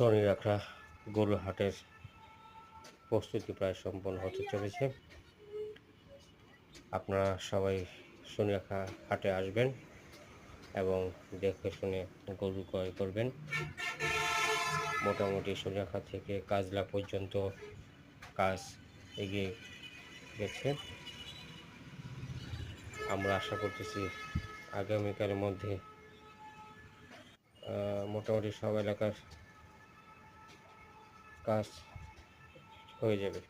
শনিরাখা গরুর হাটের প্রস্তুতি প্রায় সম্পন্ন হতে চলেছে। আপনারা সবাই শনিরাখা হাটে আসবেন এবং দেখে শুনে গরু ক্রয় করবেন। মোটামুটি শনিরাখা থেকে কাজলা পর্যন্ত কাজ এগিয়ে গেছে। আমরা আশা করতেছি আগামীকালের মধ্যে মোটামুটি সব এলাকার কাজ হয়ে যাবে।